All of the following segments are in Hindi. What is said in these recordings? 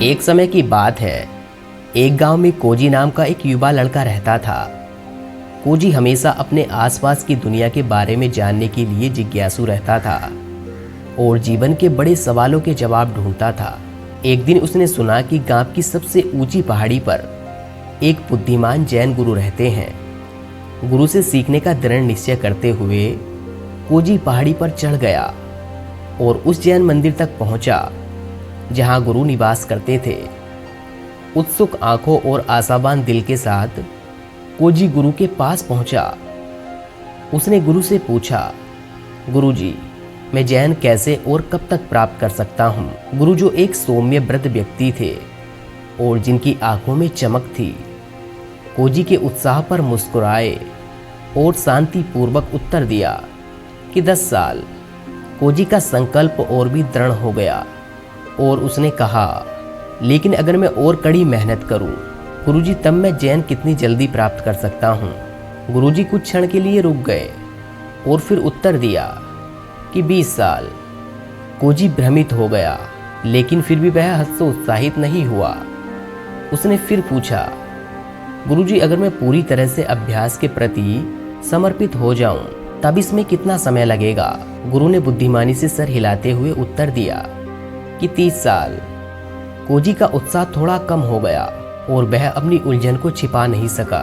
एक समय की बात है। एक गांव में कोजी नाम का एक युवा लड़का रहता था। कोजी हमेशा अपने आसपास की दुनिया के बारे में जानने के लिए जिज्ञासु रहता था और जीवन के बड़े सवालों के जवाब ढूंढता था। एक दिन उसने सुना कि गांव की सबसे ऊंची पहाड़ी पर एक बुद्धिमान जैन गुरु रहते हैं। गुरु से सीखने का दृढ़ निश्चय करते हुए कोजी पहाड़ी पर चढ़ गया और उस जैन मंदिर तक पहुंचा जहां गुरु निवास करते थे। उत्सुक आंखों और आशावान दिल के साथ कोजी गुरु के पास पहुंचा। उसने गुरु से पूछा, गुरुजी, मैं जैन कैसे और कब तक प्राप्त कर सकता हूँ? गुरु, जो एक सौम्य वृद्ध व्यक्ति थे और जिनकी आंखों में चमक थी, कोजी के उत्साह पर मुस्कुराए और शांतिपूर्वक उत्तर दिया कि 10 साल। कोजी का संकल्प और भी दृढ़ हो गया और उसने कहा, लेकिन अगर मैं और कड़ी मेहनत करूं, गुरुजी, तब मैं जैन कितनी जल्दी प्राप्त कर सकता हूं? गुरुजी कुछ क्षण के लिए रुक गए और फिर उत्तर दिया कि 20 साल। कोजी भ्रमित हो गया, लेकिन फिर भी वह हतोत्साहित नहीं हुआ। उसने फिर पूछा, गुरुजी, अगर मैं पूरी तरह से अभ्यास के प्रति समर्पित हो जाऊं, तब इसमें कितना समय लगेगा? गुरु ने बुद्धिमानी से सर हिलाते हुए उत्तर दिया कि 30 साल। कोजी का उत्साह थोड़ा कम हो गया और वह अपनी उलझन को छिपा नहीं सका।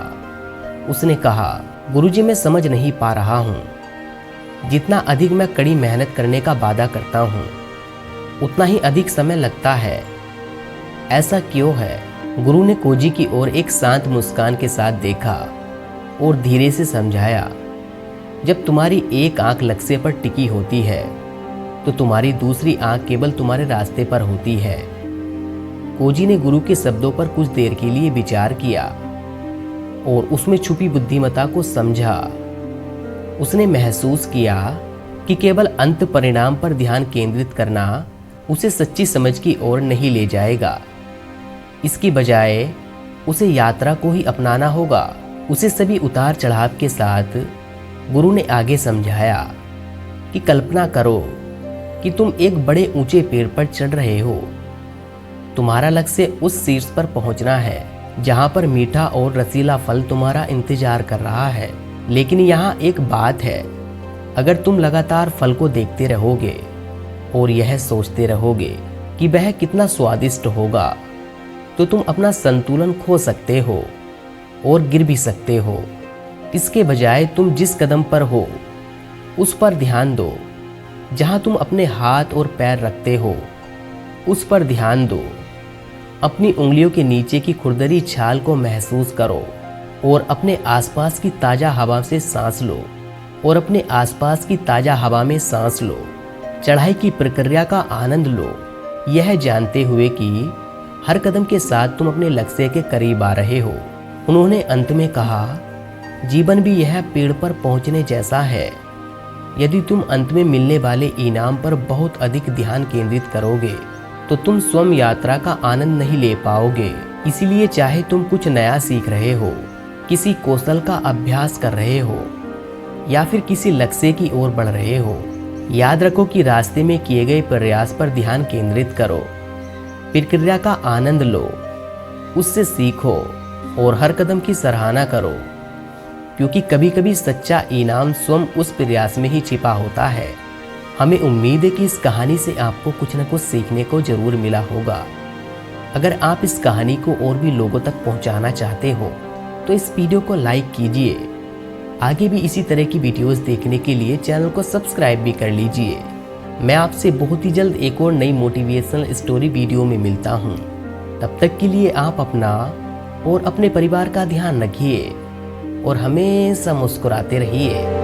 उसने कहा, गुरुजी, मैं समझ नहीं पा रहा हूँ। जितना अधिक मैं कड़ी मेहनत करने का वादा करता हूँ, उतना ही अधिक समय लगता है। ऐसा क्यों है? गुरु ने कोजी की ओर एक शांत मुस्कान के साथ देखा और धीरे से समझाया, जब तुम्हारी एक आंख लक्ष्य पर टिकी होती है तो तुम्हारी दूसरी आंख केवल तुम्हारे रास्ते पर होती है। कोजी ने गुरु के शब्दों पर कुछ देर के लिए विचार किया और उसमें छुपी बुद्धिमत्ता को समझा। उसने महसूस किया कि केवल अंत परिणाम पर ध्यान केंद्रित करना उसे सच्ची समझ की ओर नहीं ले जाएगा। इसकी बजाय उसे यात्रा को ही अपनाना होगा। उसे सभी उतार चढ़ाव के साथ गुरु ने आगे समझाया कि कल्पना करो कि तुम एक बड़े ऊंचे पेड़ पर चढ़ रहे हो। तुम्हारा लक्ष्य उस शीर्ष पर पहुंचना है जहां पर मीठा और रसीला फल तुम्हारा इंतजार कर रहा है। लेकिन यहाँ एक बात है, अगर तुम लगातार फल को देखते रहोगे और यह सोचते रहोगे कि वह कितना स्वादिष्ट होगा, तो तुम अपना संतुलन खो सकते हो और गिर भी सकते हो। इसके बजाय तुम जिस कदम पर हो उस पर ध्यान दो। जहां तुम अपने हाथ और पैर रखते हो उस पर ध्यान दो। अपनी उंगलियों के नीचे की खुरदरी छाल को महसूस करो और अपने आसपास की ताजा हवा से सांस लो और अपने आसपास की ताजा हवा में सांस लो। चढ़ाई की प्रक्रिया का आनंद लो, यह जानते हुए कि हर कदम के साथ तुम अपने लक्ष्य के करीब आ रहे हो। उन्होंने अंत में कहा, जीवन भी यह पेड़ पर पहुंचने जैसा है। यदि तुम अंत में मिलने वाले इनाम पर बहुत अधिक ध्यान केंद्रित करोगे तो तुम स्वयं यात्रा का आनंद नहीं ले पाओगे। इसीलिए चाहे तुम कुछ नया सीख रहे हो, किसी कौशल का अभ्यास कर रहे हो या फिर किसी लक्ष्य की ओर बढ़ रहे हो, याद रखो कि रास्ते में किए गए प्रयास पर ध्यान केंद्रित करो। प्रक्रिया का आनंद लो, उससे सीखो और हर कदम की सराहना करो, क्योंकि कभी कभी सच्चा इनाम स्वयं उस प्रयास में ही छिपा होता है। हमें उम्मीद है कि इस कहानी से आपको कुछ न कुछ सीखने को जरूर मिला होगा। अगर आप इस कहानी को और भी लोगों तक पहुंचाना चाहते हो तो इस वीडियो को लाइक कीजिए। आगे भी इसी तरह की वीडियोस देखने के लिए चैनल को सब्सक्राइब भी कर लीजिए। मैं आपसे बहुत ही जल्द एक और नई मोटिवेशनल स्टोरी वीडियो में मिलता हूँ। तब तक के लिए आप अपना और अपने परिवार का ध्यान रखिए और हमेशा मुस्कुराते रहिए।